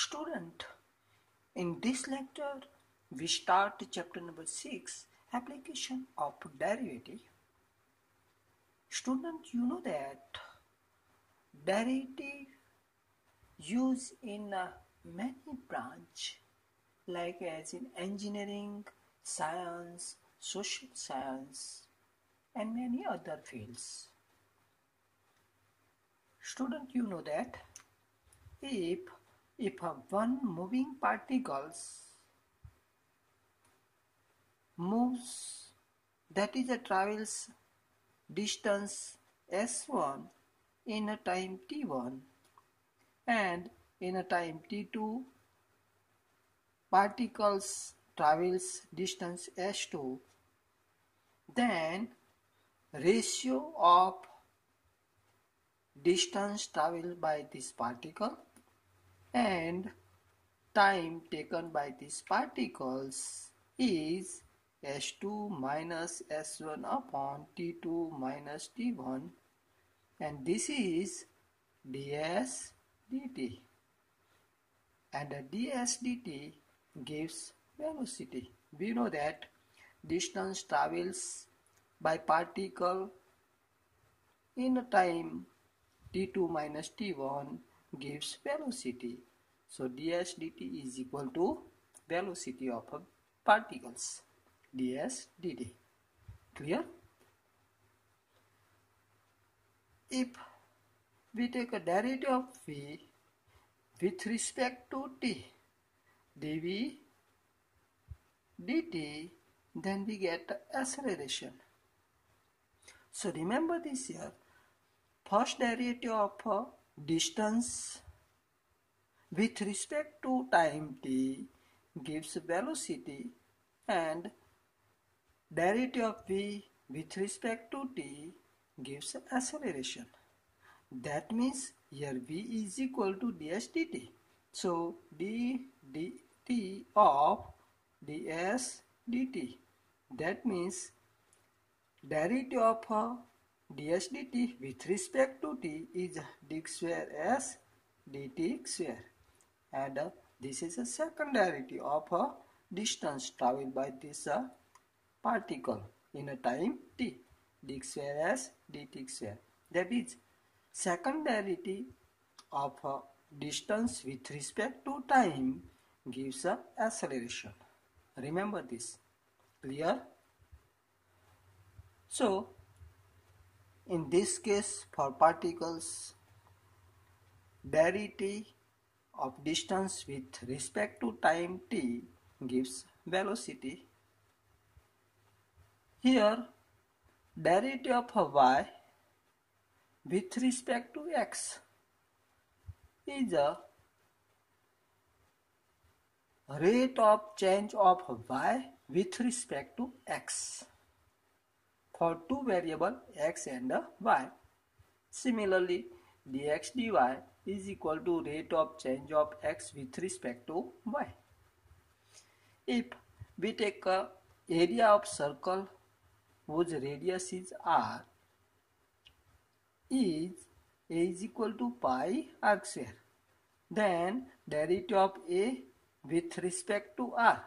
Student, in this lecture, we start chapter number 6, application of derivative. Student, you know that derivative used in many branch, like as in engineering, science, social science, and many other fields. Student, you know that if one moving particles moves, that is, travels distance s1 in a time t1 and in a time t2, particles travels distance s2, then ratio of distance traveled by this particle and time taken by these particles is s2 minus s1 upon t2 minus t1, and this is ds dt, and the ds dt gives velocity. We know that distance travels by particle in a time t2 minus t1 gives velocity. So ds dt is equal to velocity of particles, ds dt. Clear? If we take a derivative of v with respect to t, dv dt, then we get acceleration. So remember this here. First derivative of distance with respect to time t gives velocity, and derivative of v with respect to t gives acceleration. That means here v is equal to ds dt. So d dt of ds dt, that means derivative of ds dt with respect to t is d square s dt square, and this is a second derivative of distance traveled by this particle in a time t, d square s dt square. That is, second derivative of distance with respect to time gives acceleration. Remember this. Clear? So in this case, for particles, derivative of distance with respect to time t gives velocity. Here, derivative of y with respect to x is a rate of change of y with respect to x for two variables x and y. Similarly, dx dy is equal to rate of change of x with respect to y. If we take a area of circle whose radius is r, is a is equal to pi r square, then derivative of a with respect to r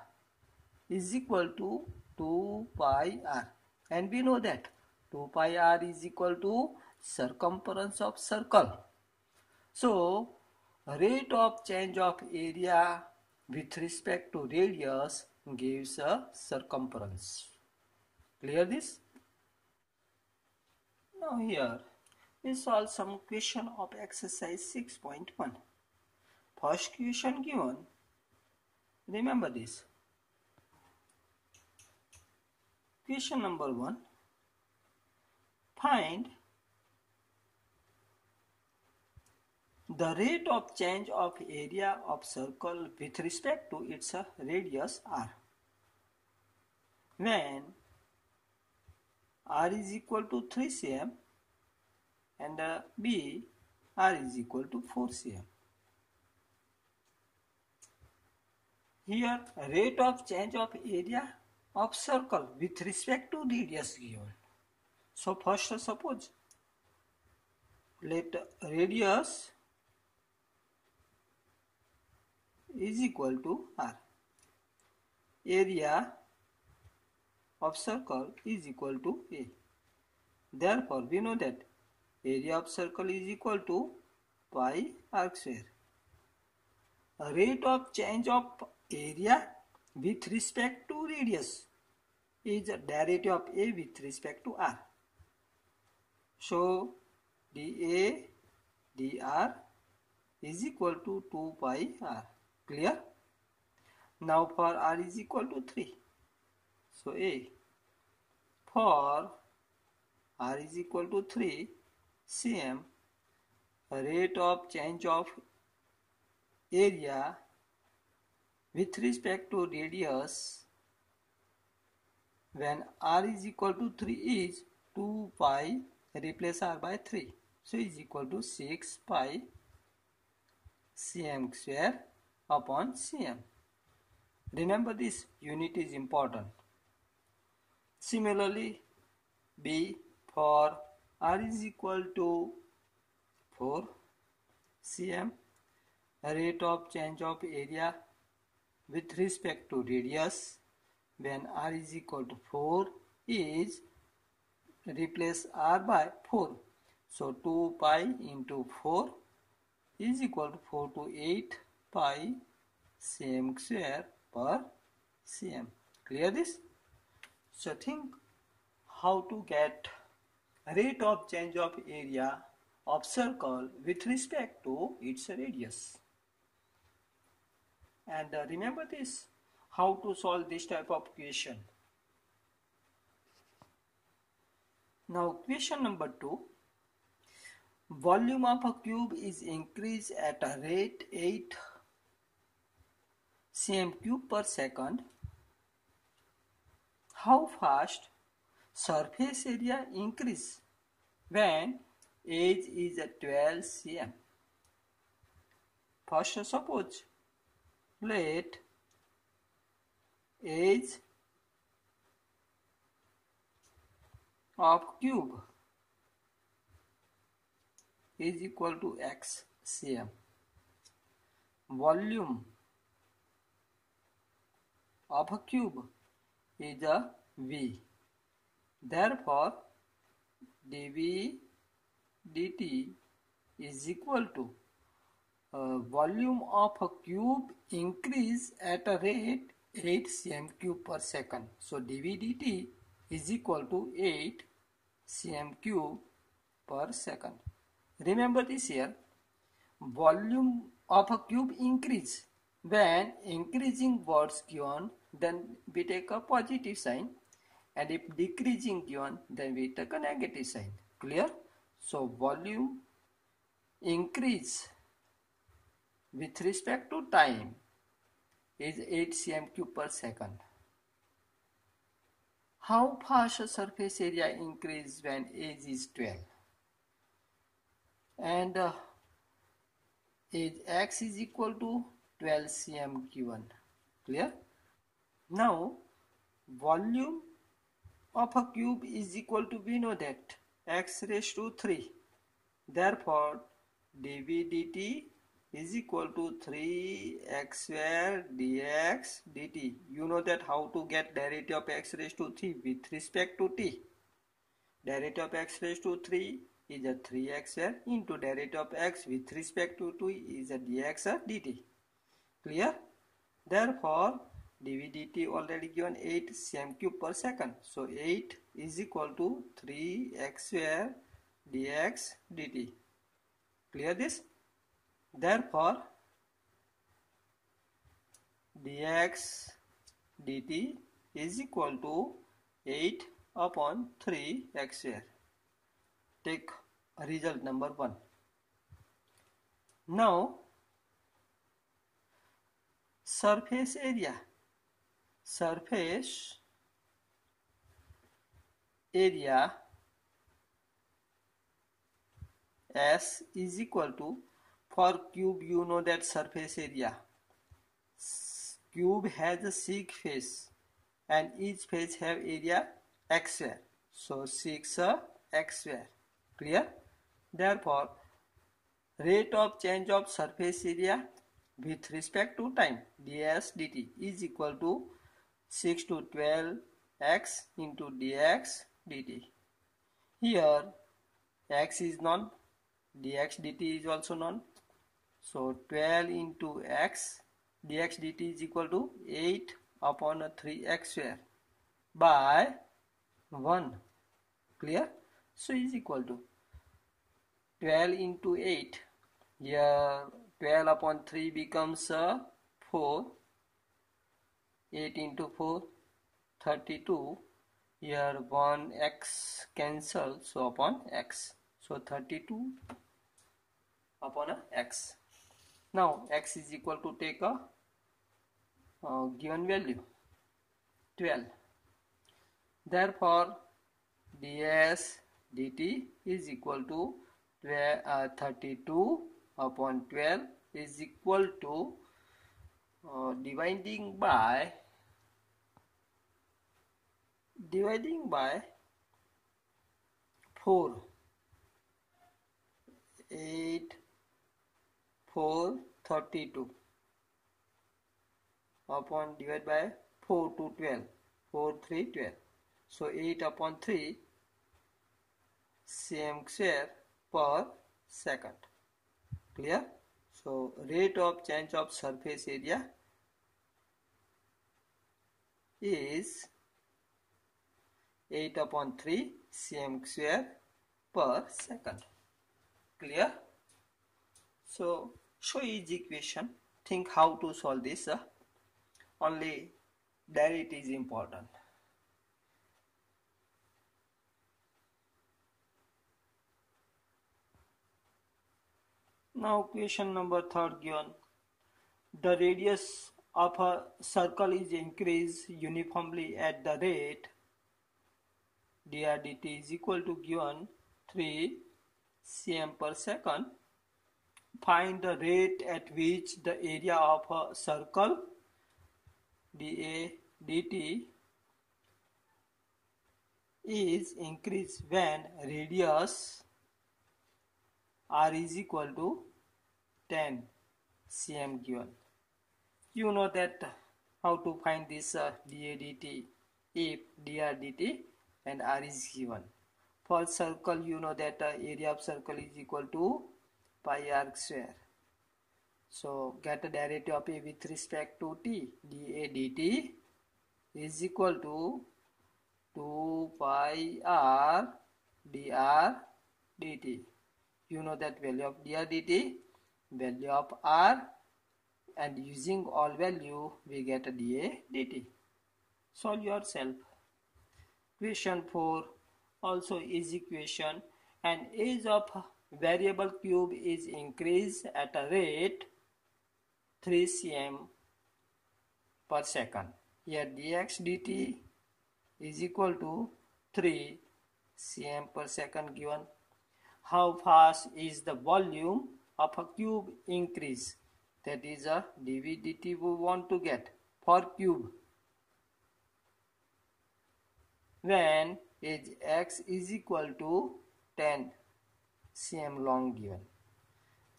is equal to 2 pi r, and we know that 2 pi r is equal to circumference of circle. So rate of change of area with respect to radius gives a circumference. Clear this? Now here we solve some question of exercise 6.1. First question given. Remember this. Question number 1. Find the rate of change of area of circle with respect to its radius r, when r is equal to 3 cm and b r is equal to 4 cm. Here rate of change of area of circle with respect to radius given. So first suppose let radius is equal to r. Area of circle is equal to A. Therefore, we know that area of circle is equal to pi arc square. Rate of change of area with respect to radius is a derivative of A with respect to r. So, dA dr is equal to 2 pi r. Clear? Now for r is equal to 3. So, for r is equal to 3 cm, rate of change of area with respect to radius when r is equal to 3 is 2 pi, replace r by 3. So is equal to 6 pi cm square upon cm. Remember, this unit is important. Similarly, B, for r is equal to 4 cm, rate of change of area with respect to radius when r is equal to 4 is, replace r by 4. So 2 pi into 4 is equal to 4 to 8 pi cm square per cm. Clear this? So think how to get rate of change of area of circle with respect to its radius. And remember this, how to solve this type of question. Now question number 2. Volume of a cube is increased at a rate 8 cm cube per second. How fast surface area increase when age is at 12 cm? First, suppose let age of cube is equal to x cm. Volume of a cube is a V. Therefore, dV dt is equal to volume of a cube increase at a rate 8 cm cube per second. So dV dt is equal to 8 cm cube per second. Remember this here, volume of a cube increase. When increasing words given, then we take a positive sign, and if decreasing given, then we take a negative sign. Clear? So volume increase with respect to time is 8 cm cube per second. How fast a surface area increase when age is 12? And age x is equal to 12 cm given. Clear? Now volume of a cube is equal to, we know that, x raised to 3. Therefore dV dt is equal to 3x square dx dt. You know that how to get derivative of x raised to 3 with respect to t. Derivative of x raised to 3 is a 3x square into derivative of x with respect to 2 is a dx dt. Clear? Therefore dV dt already given 8 cm cube per second. So 8 is equal to 3x square dx dt. Clear this? Therefore dx dt is equal to 8 upon 3x square. Take result number 1. Now surface area S is equal to, for cube you know that surface area, cube has a 6 face and each face have area x square. So 6 x square. Clear? Therefore rate of change of surface area with respect to time. ds dt is equal to 6 to 12 x into dx dt. Here x is known, dx dt is also known. So 12 into x dx dt is equal to 8 upon 3x square by 1. Clear? So is equal to 12 into 8. Here 12 upon 3 becomes 4. 8 into 4, 32. Here 1x cancel, so upon x. So 32 upon x. Now x is equal to take a given value 12. Therefore ds dt is equal to 32 upon 12 is equal to dividing by 4. 8 4 32 upon divide by 4 to 12, 4 3 12. So 8 upon 3 cm square per second. Clear? So rate of change of surface area is 8 upon 3 cm square per second. Clear? So show each equation. Think how to solve this. Only that it is important. Now question number 3 given. The radius of a circle is increased uniformly at the rate dr dt is equal to given 3 cm per second. Find the rate at which the area of a circle dA dt is increased when radius r is equal to 10 cm given. You know that how to find this dA dt if dr dt and r is given. For circle, you know that area of circle is equal to pi r square. So get the derivative of a with respect to t. dA dt is equal to 2 pi r dr dt. You know that value of dr dt, value of r, and using all value we get a dA dt. Solve yourself. Question 4 also is equation. An age of variable cube is increased at a rate 3 cm per second. Here dx dt is equal to 3 cm per second given. How fast is the volume of a cube increase? That is a dv dt we want to get for cube. When age x is equal to 10 cm long given.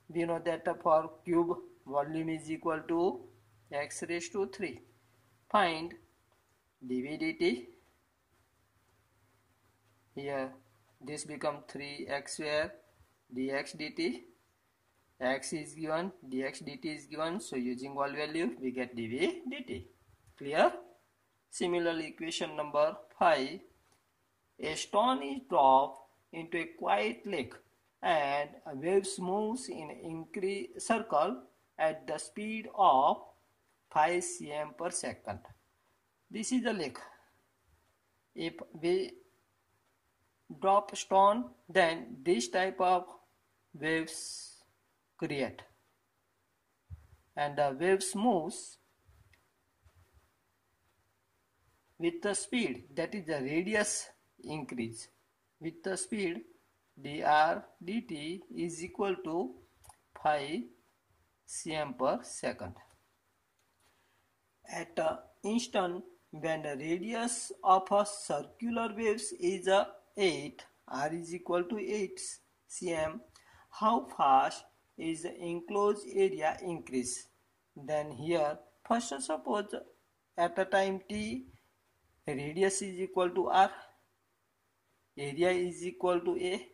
We know that for cube volume is equal to x raised to 3. Find dv dt. Here this become 3x square dx dt. X is given, dx dt is given. So using all value we get dv dt. Clear? Similarly, equation number 5. A stone is dropped into a quiet lake and a wave moves in an circle at the speed of 5 cm per second. This is the lake. If we drop stone, then this type of waves create, and the waves moves with the speed, that is the radius increase with the speed dr dt is equal to 5 cm per second. At the instant when the radius of a circular waves is 8, r is equal to 8 cm, how fast is the enclosed area increase? Then here, first suppose at a time t, radius is equal to r, area is equal to a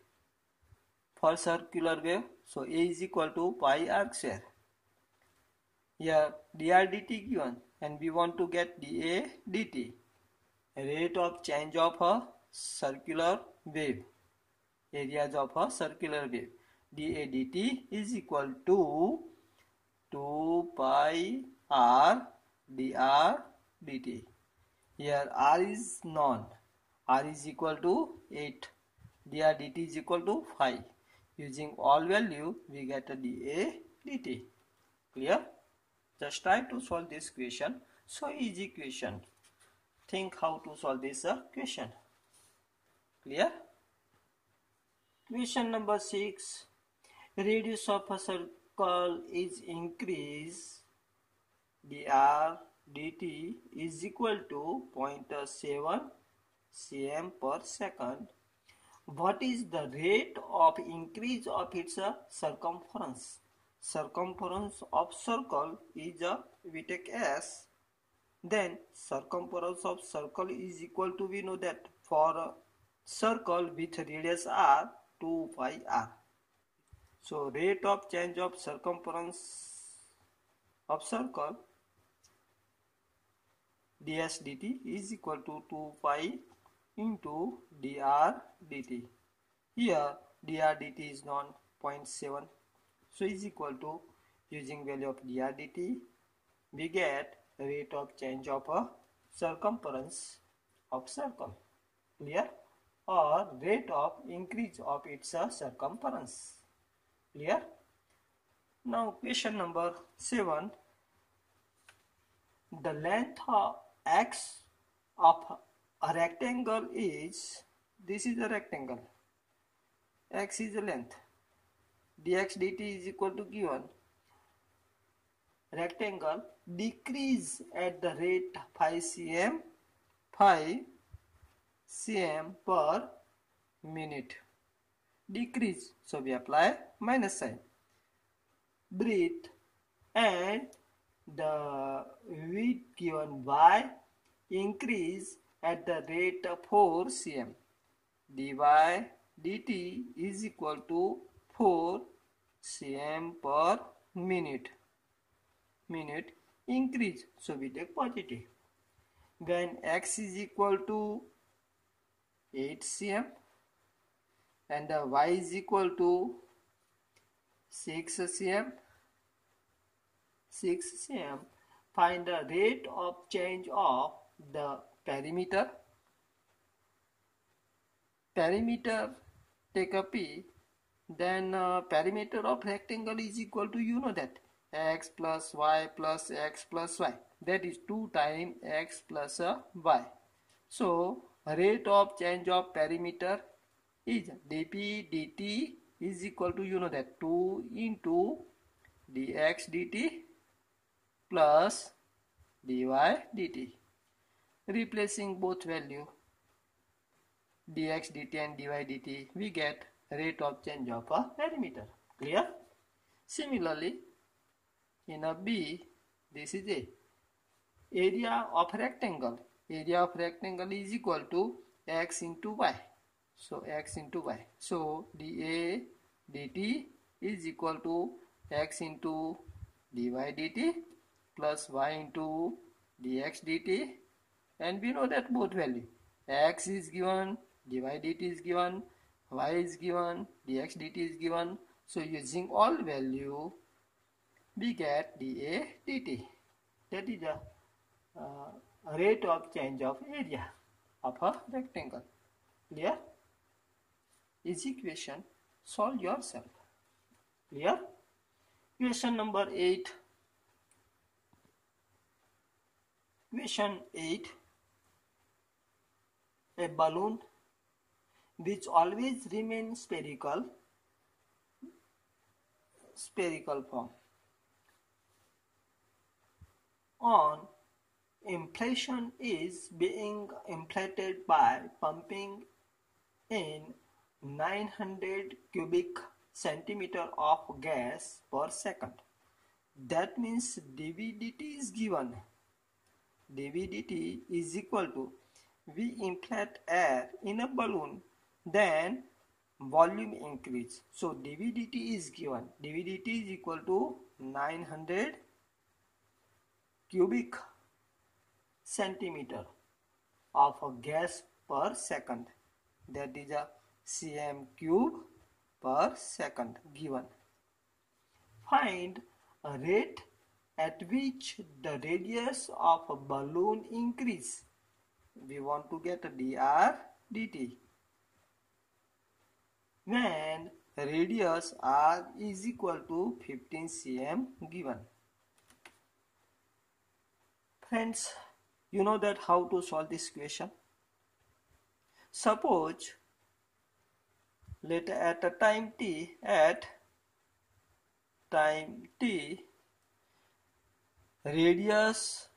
for circular wave. So a is equal to pi r square. Here dr dt given and we want to get dA dt, rate of change of a circular wave, areas of a circular wave. dA dt is equal to 2 pi r dr dt. Here r is known, r is equal to 8, dr dt is equal to 5. Using all value we get a dA dt. Clear? Just try to solve this question. So easy question. Think how to solve this question. Clear? Question number 6. Radius of a circle is increased. dr dt is equal to 0.7 cm per second. What is the rate of increase of its circumference? Circumference of circle is we take s, then circumference of circle is equal to, we know that for a circle with radius r, 2 pi r. So rate of change of circumference of circle ds dt is equal to 2 pi into dr dt. Here dr dt is known 0.7. So is equal to, using value of dr dt, we get rate of change of a circumference of circle. Clear? Or rate of increase of its circumference. Clear? Now question number 7. The length of x of a rectangle is, this is a rectangle, x is the length, dx dt is equal to given. Rectangle decrease at the rate 5 cm per minute. Decrease, so we apply minus sign. Breadth and the width given y increase at the rate of 4 cm. dy dt is equal to 4 cm per minute. Increase, so we take positive. When x is equal to 8 cm and y is equal to 6 cm, find the rate of change of the perimeter. Perimeter, take a p, then perimeter of rectangle is equal to, you know that, x plus y plus x plus y, that is 2 times x plus y. So rate of change of perimeter is dp dt is equal to, you know that, 2 into dx dt plus dy dt. Replacing both value, dx dt and dy dt, we get rate of change of a perimeter. Clear? Similarly, in a B, this is A. Area of rectangle. Area of rectangle is equal to x into y. So x into y. So dA dt is equal to x into dy dt plus y into dx dt, and we know that both value, x is given, dy dt is given, y is given, dx dt is given. So using all value we get dA dt, that is the rate of change of area of a rectangle. Clear? Easy question, solve yourself. Clear? Question number 8. Question 8. A balloon which always remains spherical form. On inflation is being inflated by pumping in 900 cubic centimeter of gas per second. That means dV dt is given. dV dt is equal to, we inflate air in a balloon, then volume increase. So dV dt is given. dV dt is equal to 900 cubic centimeter of a gas per second. That is a cm cube per second given. Find a rate at which the radius of a balloon increase. We want to get a dr dt when radius r is equal to 15 cm given. Friends, you know that how to solve this question. Suppose let at a time t, radius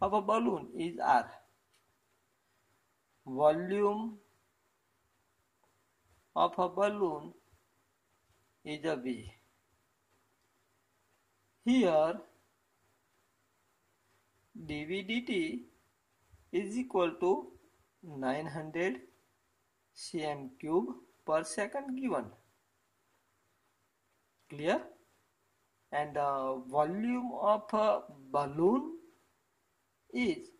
of a balloon is r, volume of a balloon is a v. Here dV dt is equal to 900 cm cube per second given. Clear? And the volume of a balloon is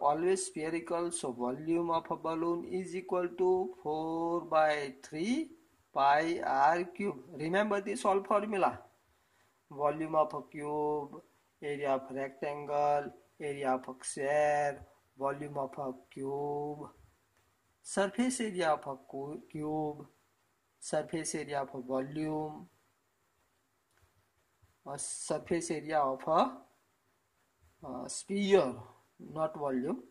always spherical, so volume of a balloon is equal to 4 by 3 pi r cube. Remember this all formula. Volume of a cube, area of rectangle, area of a square, volume of a cube, surface area of a cube, surface area of a volume, or surface area of a sphere, not volume.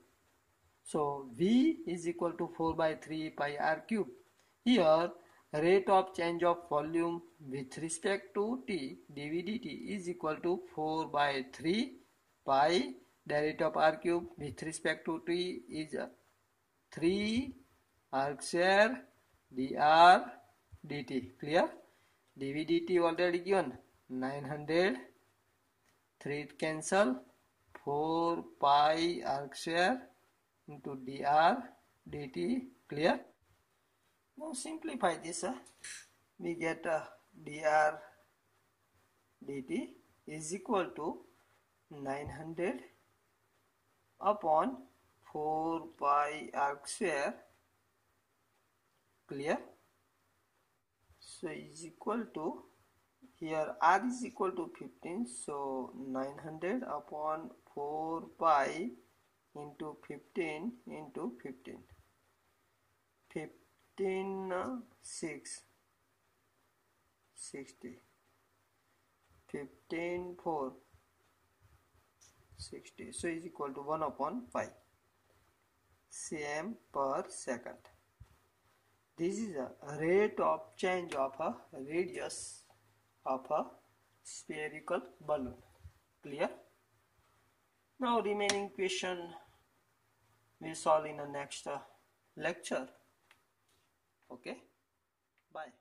So V is equal to 4 by 3 pi r cube. Here rate of change of volume with respect to t, dV dt is equal to 4 by 3 pi derivative of r cube with respect to t is 3 r square dr dt. Clear? dV dt already given, 900, 3 cancel, 4 pi r square into dr dt. Clear? Now simplify this. We get dr dt is equal to 900 upon 4 pi r square. Clear? So is equal to, here r is equal to 15, so 900 upon 4 pi into 15 into 15. 15 6 60, 15 4 60, so is equal to 1 upon 5 cm per second. This is a rate of change of a radius of a spherical balloon. Clear? Now remaining question we solve in the next lecture. Okay, bye.